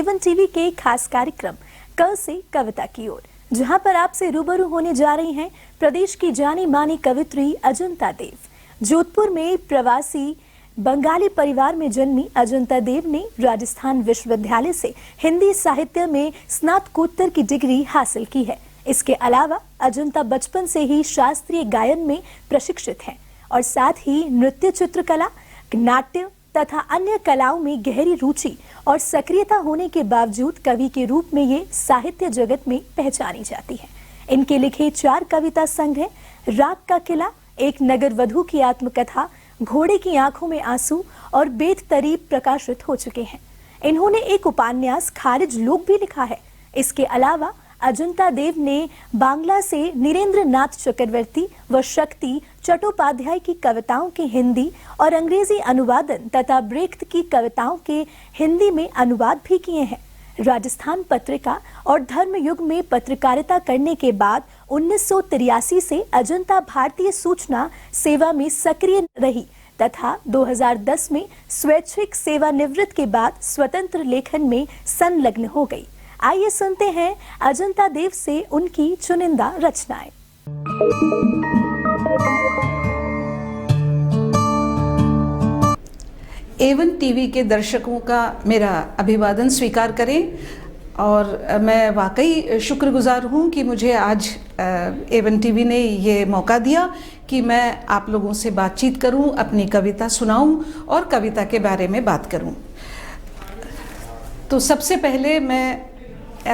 Avon TV के खास कार्यक्रम क से कविता की ओर, जहां पर आपसे रूबरू होने जा रही हैं प्रदेश की जानी मानी कवित्री अजंता देव। जोधपुर में प्रवासी बंगाली परिवार में जन्मी अजंता देव ने राजस्थान विश्वविद्यालय से हिंदी साहित्य में स्नातकोत्तर की डिग्री हासिल की है। इसके अलावा अजंता बचपन से ही शास्त्रीय गायन में प्रशिक्षित हैं और साथ ही नृत्य, चित्रकला, नाट्य तथा अन्य कलाओं में गहरी रुचि और सक्रियता होने के बावजूद कवि के रूप में ये साहित्य जगत में पहचानी जाती है। इनके लिखे 4 कविता संग्रह, राग का किला, एक नगर वधू की आत्मकथा, घोड़े की आंखों में आंसू और बेतरीब प्रकाशित हो चुके हैं। इन्होंने एक उपन्यास खारिज लोक भी लिखा है। इसके अलावा अजंता देव ने बांग्ला से नीरेंद्र नाथ चक्रवर्ती व शक्ति चट्टोपाध्याय की कविताओं के हिंदी और अंग्रेजी अनुवादन तथा ब्रेख्त की कविताओं के हिंदी में अनुवाद भी किए हैं। राजस्थान पत्रिका और धर्मयुग में पत्रकारिता करने के बाद 1983 से अजंता भारतीय सूचना सेवा में सक्रिय रही तथा 2010 में स्वैच्छिक सेवानिवृत्त के बाद स्वतंत्र लेखन में संलग्न हो गई। आइए सुनते हैं अजंता देव से उनकी चुनिंदा रचनाएं। एवन टीवी के दर्शकों का मेरा अभिवादन स्वीकार करें और मैं वाकई शुक्रगुजार हूं कि मुझे आज एवन टीवी ने ये मौका दिया कि मैं आप लोगों से बातचीत करूं, अपनी कविता सुनाऊं और कविता के बारे में बात करूं। तो सबसे पहले मैं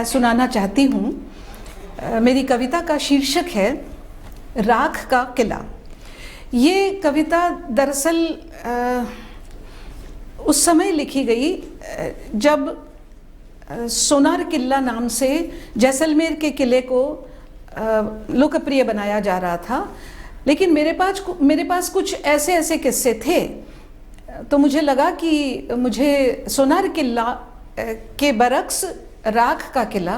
सुनाना चाहती हूँ, मेरी कविता का शीर्षक है राख का किला। ये कविता दरअसल उस समय लिखी गई जब सोनार किला नाम से जैसलमेर के किले को लोकप्रिय बनाया जा रहा था, लेकिन मेरे पास कुछ ऐसे किस्से थे, तो मुझे लगा कि मुझे सोनार किला के बरक्स राख का किला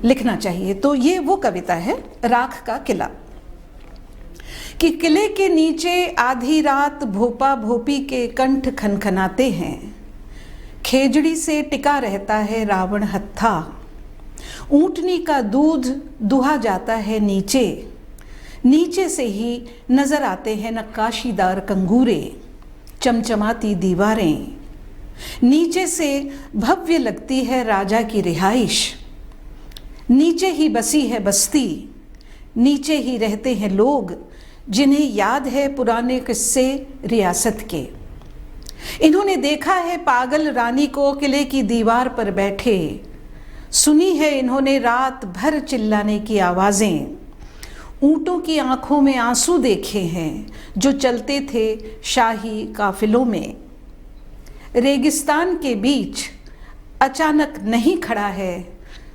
लिखना चाहिए। तो ये वो कविता है, राख का किला। कि किले के नीचे आधी रात भोपा भोपी के कंठ खनखनाते हैं, खेजड़ी से टिका रहता है रावण हत्था, ऊंटनी का दूध दुहा जाता है नीचे, नीचे से ही नजर आते हैं नक्काशीदार कंगूरे, चमचमाती दीवारें, नीचे से भव्य लगती है राजा की रिहाइश, नीचे ही बसी है बस्ती, नीचे ही रहते हैं लोग जिन्हें याद है पुराने किस्से रियासत के। इन्होंने देखा है पागल रानी को किले की दीवार पर बैठे, सुनी है इन्होंने रात भर चिल्लाने की आवाज़ें, ऊंटों की आंखों में आंसू देखे हैं जो चलते थे शाही काफिलों में। रेगिस्तान के बीच अचानक नहीं खड़ा है,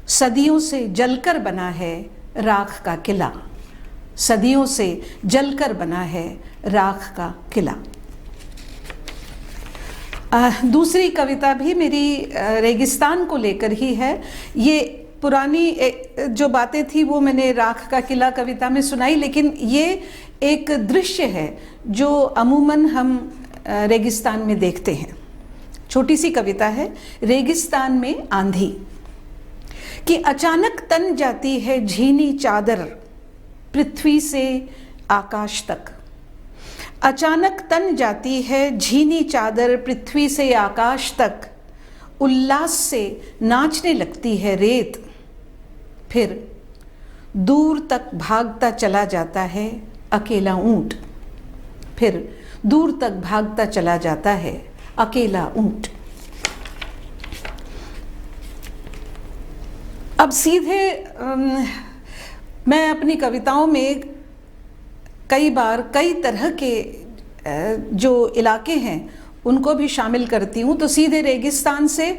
सदियों से जलकर बना है राख का किला, सदियों से जलकर बना है राख का किला। दूसरी कविता भी मेरी रेगिस्तान को लेकर ही है। ये पुरानी जो बातें थी वो मैंने राख का किला कविता में सुनाई, लेकिन ये एक दृश्य है जो अमूमन हम रेगिस्तान में देखते हैं। छोटी सी कविता है, रेगिस्तान में आंधी। कि अचानक तन जाती है झीनी चादर पृथ्वी से आकाश तक, अचानक तन जाती है झीनी चादर पृथ्वी से आकाश तक, उल्लास से नाचने लगती है रेत, फिर दूर तक भागता चला जाता है अकेला ऊंट, फिर दूर तक भागता चला जाता है अकेला ऊंट। अब सीधे मैं अपनी कविताओं में कई बार कई तरह के जो इलाके हैं उनको भी शामिल करती हूँ। तो सीधे रेगिस्तान से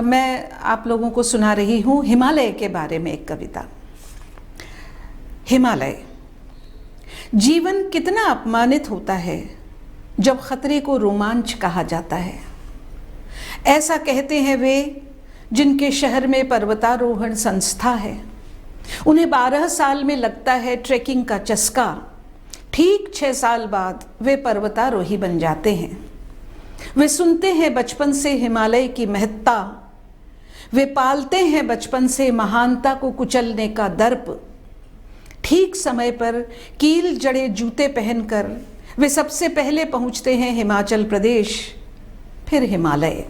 मैं आप लोगों को सुना रही हूँ हिमालय के बारे में एक कविता। हिमालय। जीवन कितना अपमानित होता है जब खतरे को रोमांच कहा जाता है। ऐसा कहते हैं वे जिनके शहर में पर्वतारोहण संस्था है। उन्हें 12 साल में लगता है ट्रेकिंग का चस्का। ठीक 6 साल बाद वे पर्वतारोही बन जाते हैं। वे सुनते हैं बचपन से हिमालय की महत्ता, वे पालते हैं बचपन से महानता को कुचलने का दर्प। ठीक समय पर कील जड़े जूते पहनकर वे सबसे पहले पहुंचते हैं हिमाचल प्रदेश, फिर हिमालय।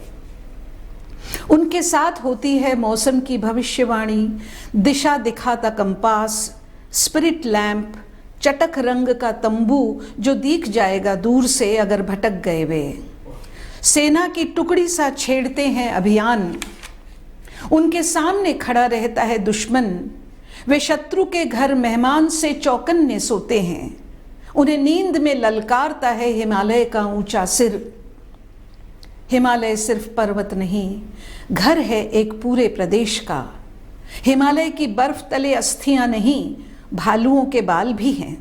उनके साथ होती है मौसम की भविष्यवाणी, दिशा दिखाता कंपास, स्पिरिट लैंप, चटक रंग का तंबू जो दिख जाएगा दूर से अगर भटक गए वे। सेना की टुकड़ी सा छेड़ते हैं अभियान, उनके सामने खड़ा रहता है दुश्मन। वे शत्रु के घर मेहमान से चौकन्ने सोते हैं, उन्हें नींद में ललकारता है हिमालय का ऊंचा सिर। हिमालय सिर्फ पर्वत नहीं, घर है एक पूरे प्रदेश का। हिमालय की बर्फ तले अस्थियां नहीं, भालुओं के बाल भी हैं।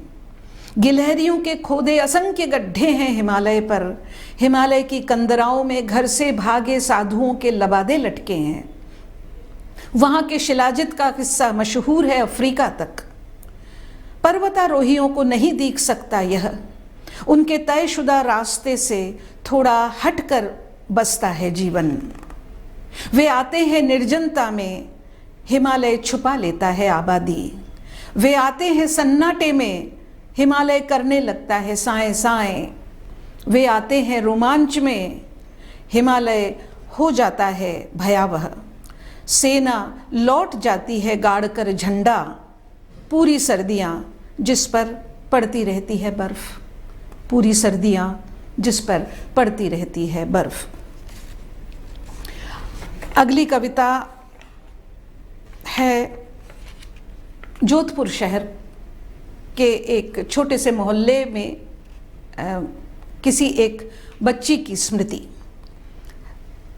गिलहरियों के खोदे असंख्य गड्ढे हैं हिमालय पर। हिमालय की कंदराओं में घर से भागे साधुओं के लबादे लटके हैं। वहां के शिलाजित का किस्सा मशहूर है अफ्रीका तक। पर्वतारोहियों को नहीं दिख सकता यह, उनके तयशुदा रास्ते से थोड़ा हटकर बसता है जीवन। वे आते हैं निर्जनता में, हिमालय छुपा लेता है आबादी। वे आते हैं सन्नाटे में, हिमालय करने लगता है साएं साएं। वे आते हैं रोमांच में, हिमालय हो जाता है भयावह। सेना लौट जाती है गाड़कर झंडा, पूरी सर्दियां जिस पर पड़ती रहती है बर्फ, पूरी सर्दियां जिस पर पड़ती रहती है बर्फ। अगली कविता है जोधपुर शहर के एक छोटे से मोहल्ले में किसी एक बच्ची की स्मृति।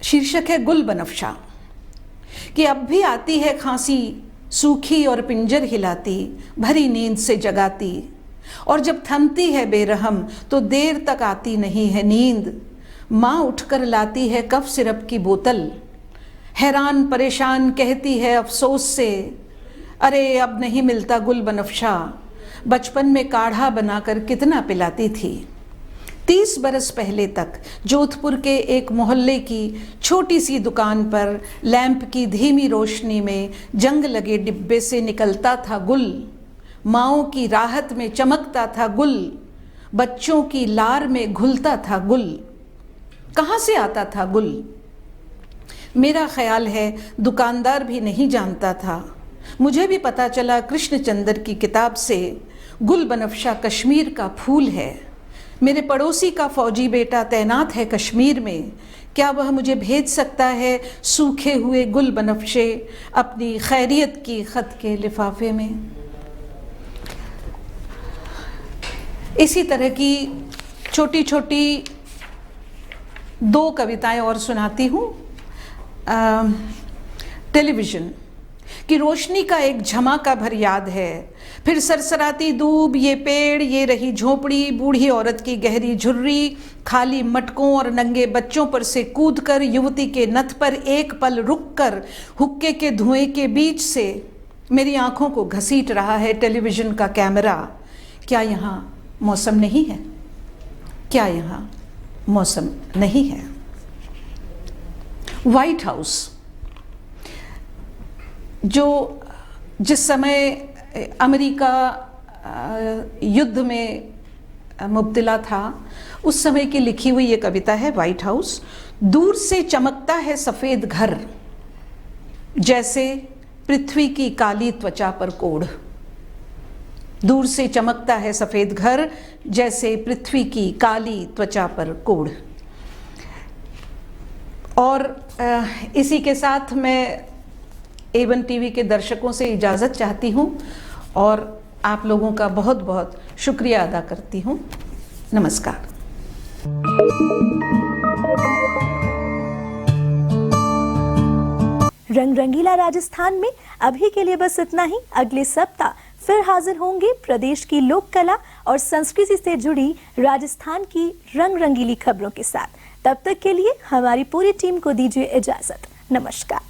शीर्षक है गुल बनफ्शा। कि अब भी आती है खांसी, सूखी और पिंजर हिलाती, भरी नींद से जगाती, और जब थमती है बेरहम तो देर तक आती नहीं है नींद। माँ उठकर लाती है कफ सिरप की बोतल, हैरान परेशान कहती है अफसोस से, अरे अब नहीं मिलता गुल बनफ्शा, बचपन में काढ़ा बनाकर कितना पिलाती थी। 30 बरस पहले तक जोधपुर के एक मोहल्ले की छोटी सी दुकान पर लैंप की धीमी रोशनी में जंग लगे डिब्बे से निकलता था गुल। माँओं की राहत में चमकता था गुल, बच्चों की लार में घुलता था गुल। कहाँ से आता था गुल? मेरा ख्याल है दुकानदार भी नहीं जानता था। मुझे भी पता चला कृष्णचंद्र की किताब से। गुल बनफ्शा कश्मीर का फूल है। मेरे पड़ोसी का फौजी बेटा तैनात है कश्मीर में, क्या वह मुझे भेज सकता है सूखे हुए गुल बनफ्शे अपनी खैरियत की खत के लिफाफे में? इसी तरह की छोटी छोटी 2 कविताएं और सुनाती हूँ। टेलीविज़न की रोशनी का एक झमाका भर याद है, फिर सरसराती दूब, ये पेड़, ये रही झोपड़ी, बूढ़ी औरत की गहरी झुर्री, खाली मटकों और नंगे बच्चों पर से कूदकर युवती के नथ पर एक पल रुककर हुक्के के धुएं के बीच से मेरी आंखों को घसीट रहा है टेलीविज़न का कैमरा। क्या यहाँ मौसम नहीं है? क्या यहाँ मौसम नहीं है? व्हाइट हाउस, जो जिस समय अमेरिका युद्ध में मुब्तला था उस समय की लिखी हुई ये कविता है व्हाइट हाउस। दूर से चमकता है सफ़ेद घर, जैसे पृथ्वी की काली त्वचा पर कोढ़। दूर से चमकता है सफ़ेद घर, जैसे पृथ्वी की काली त्वचा पर कोढ़। और इसी के साथ मैं A1 टीवी के दर्शकों से इजाज़त चाहती हूँ और आप लोगों का बहुत बहुत शुक्रिया अदा करती हूँ। नमस्कार। रंग रंगीला राजस्थान में अभी के लिए बस इतना ही। अगले सप्ताह फिर हाजिर होंगे प्रदेश की लोक कला और संस्कृति से जुड़ी राजस्थान की रंग रंगीली खबरों के साथ। तब तक के लिए हमारी पूरी टीम को दीजिए इजाजत। नमस्कार।